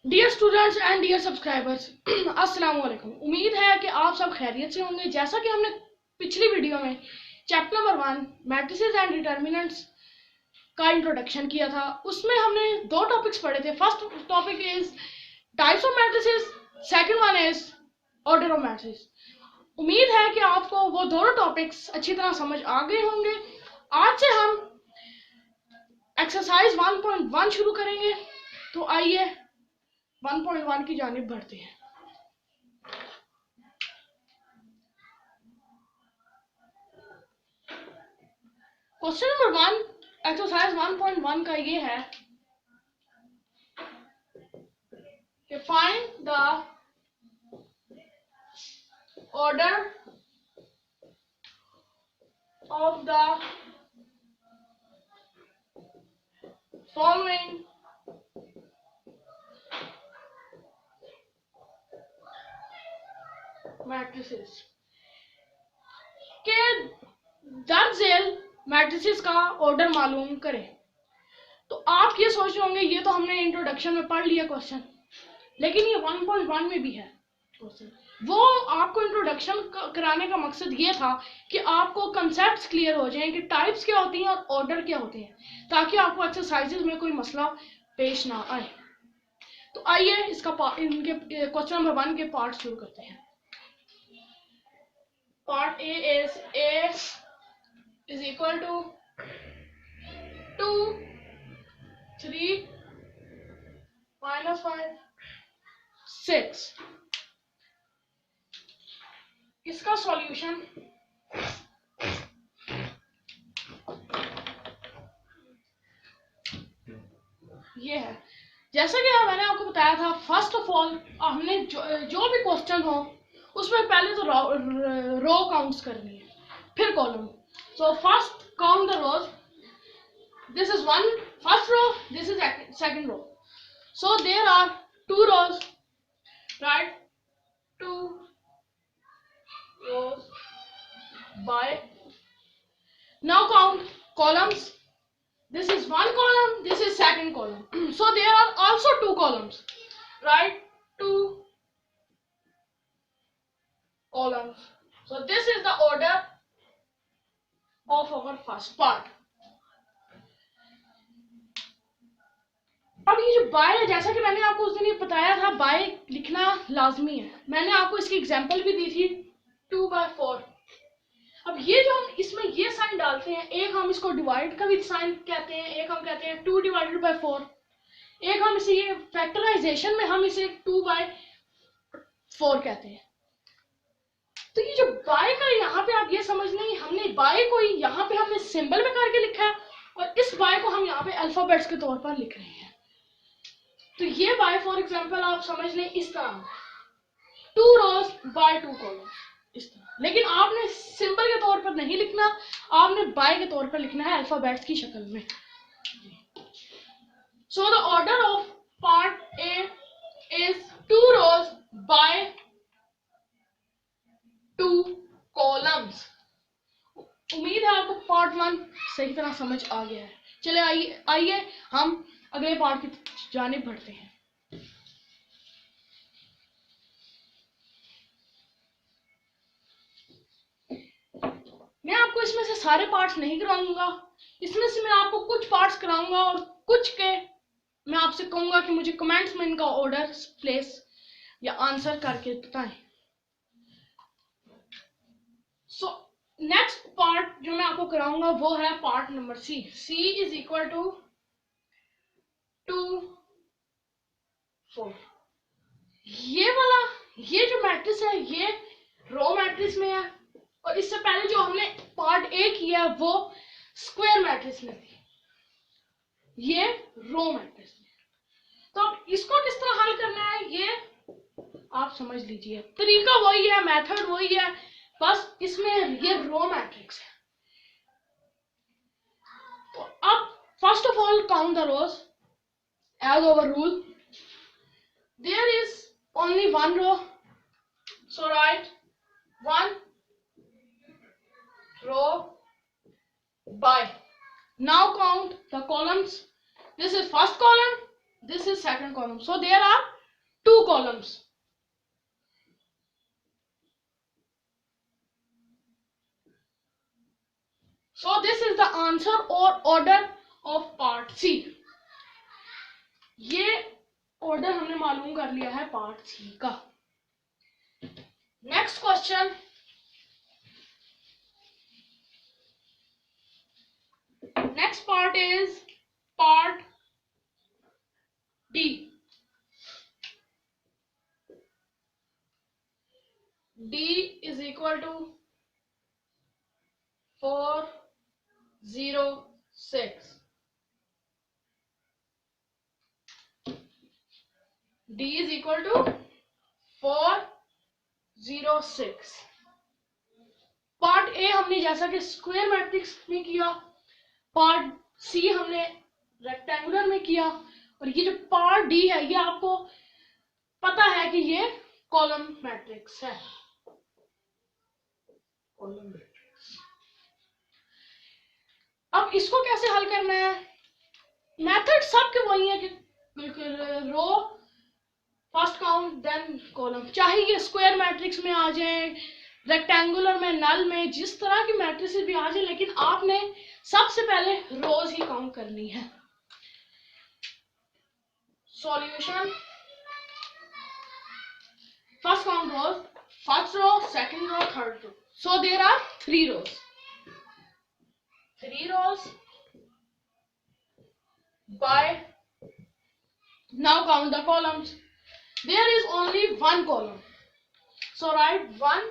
Dear students and dear subscribers, अस्सलाम वालेकुम। उम्मीद है कि आप सब खैरियत से होंगे। जैसा कि हमने पिछली वीडियो में chapter number 1 matrices and determinants का इंट्रोडक्शन किया था, उसमें हमने दो टॉपिक्स पढ़े थे। First topic is types of matrices, second one is order of matrices. उम्मीद है कि आपको वो दोनों टॉपिक्स अच्छी तरह समझ आ गए होंगे। आज से हम एक्सरसाइज 1.1 शुरू करेंगे, तो आइए 1.1 की जानिब बढ़ते हैं। क्वेश्चन नंबर 1 एक्सरसाइज 1.1 का ये है कि find the order of the following matrices के दर्ज झेल मैट्रिसेस का ऑर्डर मालूम करें। तो आप ये सोच रहे होंगे ये तो हमने इंट्रोडक्शन में पढ़ लिया क्वेश्चन, लेकिन ये 1.1 में भी है क्वेश्चन। वो आपको इंट्रोडक्शन कराने का मकसद ये था कि आपको कंसेप्ट्स क्लियर हो जाएं कि टाइप्स क्या होती हैं और ऑर्डर क्या होते हैं, ताकि आपको एक्सरसाइजेज में कोई मसला पेश ना आए। तो आइए इसका इनके क्वेश्चन नंबर 1 के पार्ट शुरू करते हैं। Part A is equal to 2 3 -5 6। इसका सॉल्यूशन ये है। जैसा कि मैंने आपको बताया था, फर्स्ट ऑफ ऑल हमने जो भी क्वेश्चन हो उसमें पहले तो रो काउंट्स करनी है, फिर column. So first count the rows. This is one first row, this is second row. So there are 2 rows, right? 2 rows by. Now count columns. This is one column, this is second column. So there are also 2 columns, right? 2 columns. So this is the order of our first part. अब ये जो bye है, जैसा कि मैंने आपको उस दिन ये बताया था, बाय लिखना लाजमी है। मैंने आपको इसकी एग्जांपल भी दी थी 2/4। अब ये जो हम इसमें ये साइन डालते हैं, एक हम इसको डिवाइड का भी साइन कहते हैं, एक हम कहते हैं 2/4, एक हम इसे ये फैक्टराइजेशन में हम इसे 2/4 कहते हैं। तो ये जो बाय का यहाँ पे आप ये समझ लें, हमने बाय को यहाँ पे हमने सिंबल में करके लिखा है और इस बाय को हम यहाँ पे अल्फाबेट्स के तौर पर लिख रहे हैं। तो ये बाय फॉर एग्जांपल आप समझ लें इस तरह 2 rows by 2 columns, इस तरह। लेकिन आपने सिंबल के तौर पर नहीं लिखना, आपने बाय के तौर पर लिखना है अल्फाबेट्स की शक्ल में। So the order of part A is 2 rows by 2 columns। उम्मीद है आपको पार्ट 1 सही तरह समझ आ गया है। चले आइए हम अगले पार्ट की जानिब बढ़ते हैं। मैं आपको इसमें से सारे पार्ट्स नहीं कराऊंगा, इसमें से मैं आपको कुछ पार्ट्स कराऊंगा और कुछ के मैं आपसे कहूंगा कि मुझे कमेंट्स में इनका ऑर्डर प्लेस या आंसर करके बताएं। सो नेक्स्ट पार्ट जो मैं आपको कराऊंगा वो है part number C. C is equal to 2 4। ये जो मैट्रिक्स है ये रो मैट्रिक्स में है, और इससे पहले जो हमने पार्ट ए किया वो स्क्वायर मैट्रिक्स में थी, ये रो मैट्रिक्स में। तो अब इसको किस तरह हल करना है ये आप समझ लीजिए। तरीका वही है, मेथड वही है, बस इसमें ये रो मैट्रिक्स है। तो अब first of all count the rows as over rule. There is only 1 row, so write 1 row by. Now count the columns. This is first column, This is second column. So there are two columns. So this is the answer or order of part C. ये order हमने मालूम कर लिया है part C का. Next question. Next part is part D. D is equal to 406. D is equal to 406. Part A हमने जैसा कि स्क्वायर मैट्रिक्स में किया, पार्ट सी हमने रेक्टेंगुलर में किया, और ये जो पार्ट डी है ये आपको पता है कि ये कॉलम मैट्रिक्स है. Column matrix. अब इसको कैसे हल करना है? मेथड सबके वही है कि row first count then column, चाहे ये स्क्वायर मैट्रिक्स में आ जाए, रेक्टेंगुलर में, नल में, जिस तरह की मैट्रिसेस भी आ जाए, लेकिन आपने सबसे पहले रोज ही काउंट करनी है. Solution. First count rows, first row, second row, third row. So there are 3 rows. 3 rows by, now count the columns. There is only one column, so write 1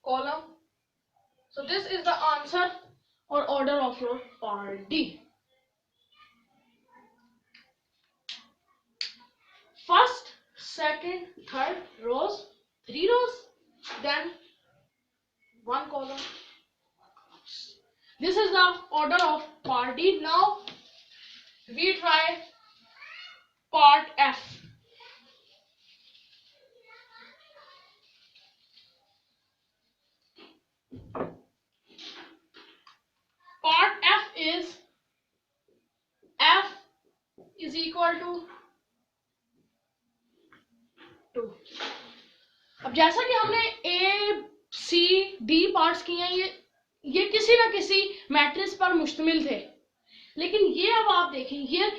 column. So this is the answer or order of your part D. First, second, third rows, 3 rows, then 1 column. This is the order of part D. Now we try part F. Part F is equal to 2. अब जैसा कि हमने A, C, D parts किए हैं, ये किसी ना किसी मैट्रिक्स पर मुश्तमिल थे, लेकिन ये अब आप देखें, ये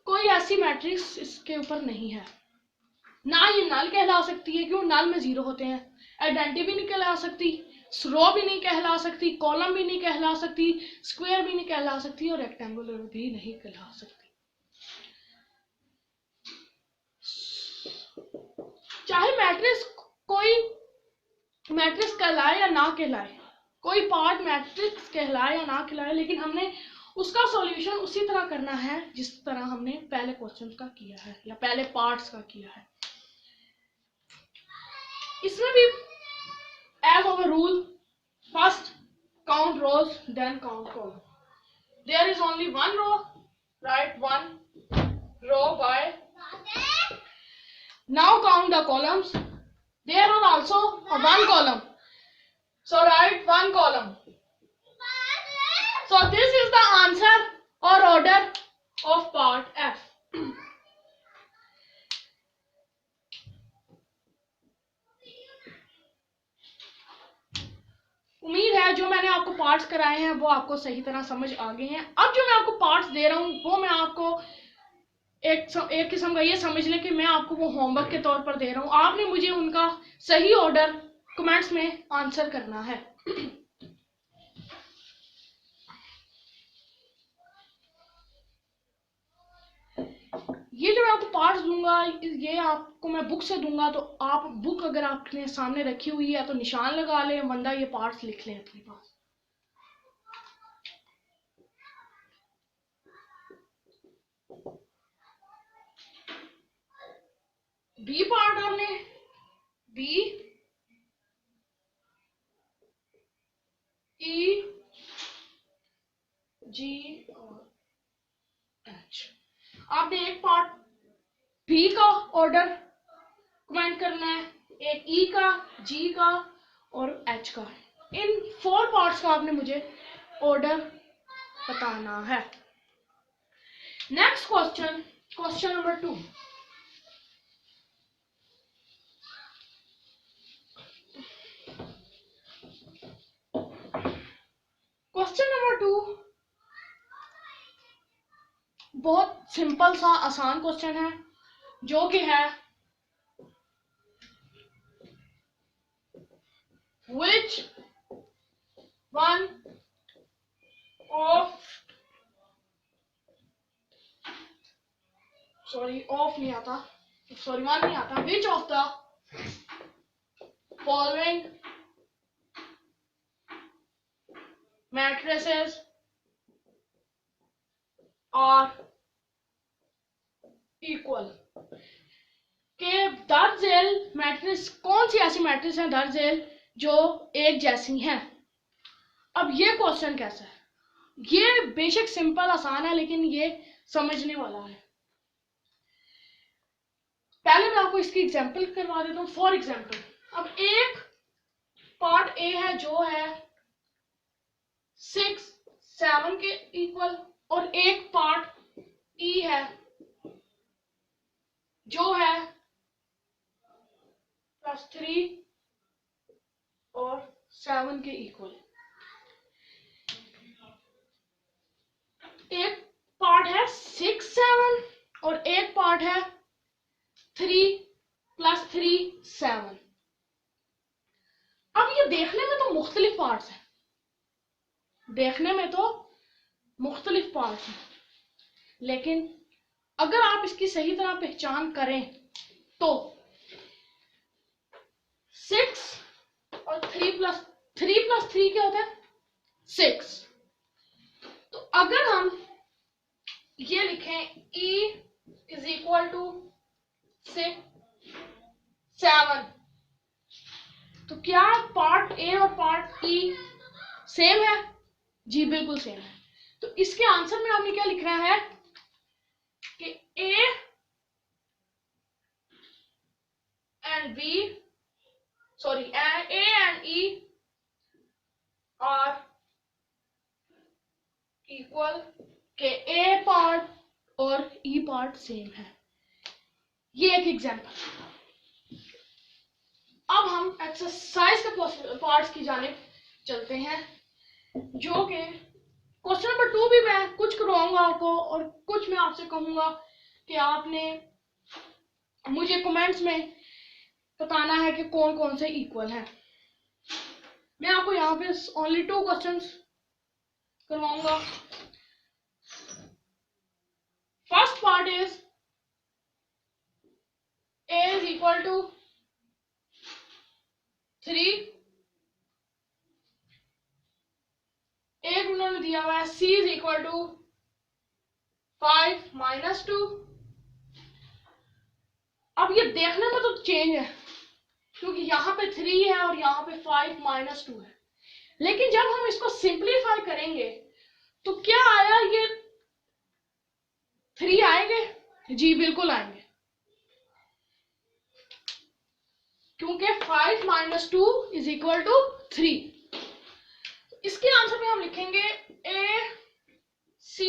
कोई ऐसी मैट्रिक्स इसके ऊपर नहीं है. ना ये नल कहला सकती है, क्यों? नल में 0 होते हैं. आइडेंटिटी भी नहीं कहला सकती, रो भी नहीं कहला सकती, कॉलम भी नहीं कहला सकती, स्क्वायर भी नहीं कहला सकती, और रेक्टेंगुलर भी नहीं कहला सकती. चाहे मैट्रिक्स कोई मैट्रिक्स कहलाए या ना कहलाए, कोई पार्ट मैट्रिक्स कहलाए या ना कहलाए, लेकिन हमने उसका सॉल्यूशन उसी तरह करना है जिस तरह हमने पहले क्वेश्चन का किया है या पहले पार्ट्स का किया है. इसमें भी as of a rule, first count rows, then count column. There is only one row, write 1 row by. Now count the columns. There are also one column, so write 1 column. So this is the answer or order of part F. उम्मीद है जो मैंने आपको parts कराए हैं वो आपको सही तरह समझ आ गए हैं. अब जो मैं आपको पार्ट्स दे रहा हूँ वो मैं आपको एक किस्म का ये समझ लें कि मैं आपको वो होमवर्क के तौर पर दे रहा हूँ. आपने मुझे उनका सही ऑर्डर कमेंट्स में आंसर करना है. ये जो मैं आपको पार्ट्स दूंगा ये आपको मैं बुक से दूंगा, तो आप बुक अगर आपने सामने रखी हुई है तो निशान लगा लें, वरना ये पार्ट्स लिख लें अपने पास. बी पार्ट आपने बी, ई, जी और एच. आपने एक पार्ट बी का ऑर्डर कमेंट करना है, एक ई का, जी का और एच का. इन 4 पार्ट्स का आपने मुझे ऑर्डर बताना है. Next question, question number 2। Question number 2 बहुत सिंपल सा आसान क्वेश्चन है, जो कि है which one of ऑफ नहीं आता, वन नहीं आता, which of the following matrices are equal। के दर झेल मैट्रिक्स, कौन सी ऐसी मैट्रिक्स है दर झेल जो एक जैसी हैं। अब ये क्वेश्चन कैसा है, ये बेशक सिंपल आसान है, लेकिन ये समझने वाला है। पहले मैं आपको इसकी एग्जांपल करवा देता हूँ। फॉर एग्जांपल, अब एक पार्ट ए है जो है 6 7 के इक्वल, और एक पार्ट ई है जो है +3 और 7 के इक्वल। एक पार्ट है 6 7 और एक पार्ट है 3 + 3 7। अब ये देखने में तो मुख्तलिफ पार्ट्स हैं, देखने में तो मुख्तलिफ पार्ट्स हैं, लेकिन अगर आप इसकी सही तरह पहचान करें तो 6 और 3 + 3 क्या होता है 6। तो अगर हम ये लिखें E = 6 7, तो क्या पार्ट ए और पार्ट ई सेम है? जी बिल्कुल सेम है। तो इसके आंसर में आपने क्या लिखना है कि A and E R equal, के ए पार्ट और ई पार्ट सेम है। ये एक एग्जांपल। अब हम एक्सरसाइज के पार्ट्स की जानिब चलते हैं, जो कि क्वेश्चन नंबर 2 भी मैं कुछ करवाऊंगा आपको और कुछ मैं आपसे कहूंगा कि आपने मुझे कमेंट्स में बताना है कि कौन कौन से इक्वल हैं। मैं आपको यहाँ पे ओनली 2 क्वेश्चंस करवाऊंगा। फर्स्ट पार्ट इज A = 3, एक उन्होंने दिया हुआ है C = 5 - 2। अब ये देखने में तो चेंज है, क्योंकि यहाँ पे 3 है और यहाँ पे 5 - 2 है, लेकिन जब हम इसको सिंप्लीफाई करेंगे तो क्या आया, ये 3 आएंगे? जी बिल्कुल आएंगे, क्योंकि 5 - 2 = 3। इसके आंसर में हम लिखेंगे A, C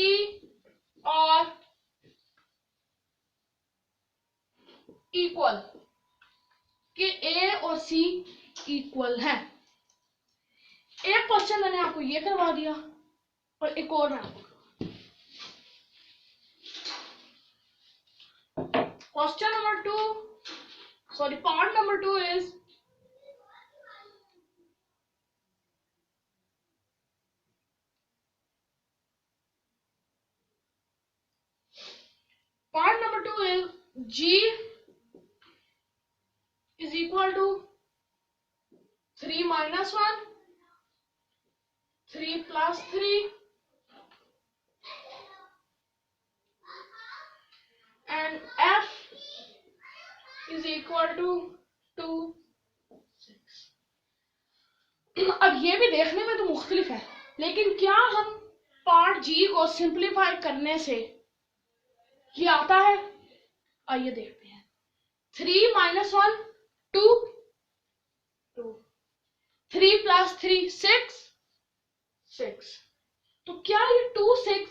और इक्वल, कि A और C इक्वल है। एक क्वेश्चन मैंने आपको ये करवा दिया और एक और मैं आपको, question number 2 part number 2 is G = 3 - 1, 3 + 3 and F = 2 6। अब ये भी देखने में तो मुख्तलिफ है, लेकिन क्या हम पार्ट जी को सिंप्लीफाई करने से ये आता है? आइए देखते हैं। 3 - 1 2, 3 + 3 6। तो क्या ये 2 6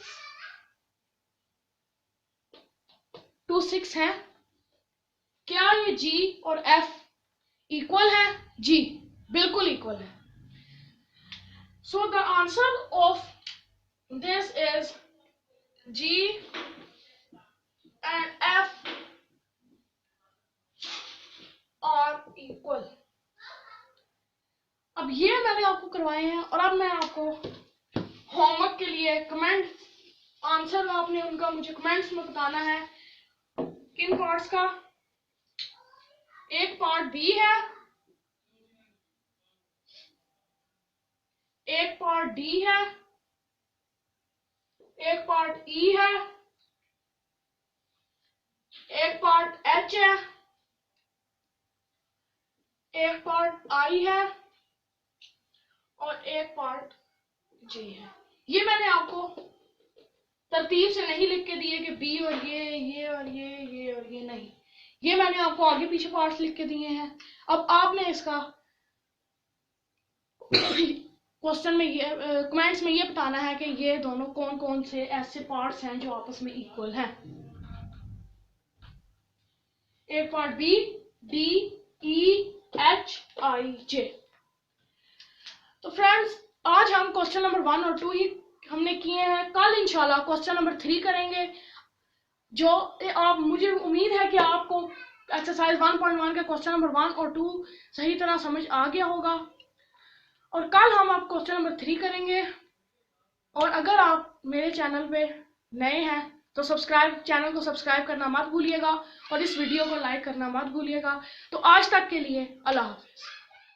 2 6 हैं। क्या ये G और F इक्वल है? जी, बिल्कुल इक्वल है। So the answer of this is G and F are equal. अब ये मैंने आपको करवाए हैं और अब मैं आपको होमवर्क के लिए कमेंट आंसर आपने उनका मुझे कमेंट्स में बताना है। किन पार्ट्स का? एक पार्ट बी है, एक पार्ट डी है, एक पार्ट ई है, एक पार्ट एच है, एक पार्ट आई है और एक पार्ट जे है। ये मैंने आपको तरतीब से नहीं लिख के दिए कि बी और ये और ये और ये नहीं, ये मैंने आपको आगे पीछे पार्ट्स लिख के दिए हैं। अब आपने इसका क्वेश्चन में ये कमेंट्स में ये बताना है कि ये दोनों कौन कौन से ऐसे पार्ट्स हैं जो आपस में इक्वल हैं। एक पार्ट बी, डी, ई, एच, आई, जे। तो फ्रेंड्स आज हम क्वेश्चन नंबर 1 और 2 ही हमने किए हैं। कल इंशाल्लाह क्वेश्चन नंबर 3 करेंगे, जो आप मुझे उम्मीद है कि आपको एक्सरसाइज 1.1 के क्वेश्चन नंबर 1 और 2 सही तरह समझ आ गया होगा। और कल हम आप क्वेश्चन नंबर 3 करेंगे। और अगर आप मेरे चैनल पे नए हैं तो चैनल को सब्सक्राइब करना मत भूलिएगा और इस वीडियो को लाइक करना मत भूलिएगा। तो आज तक के लिए अल्लाह हाफिज।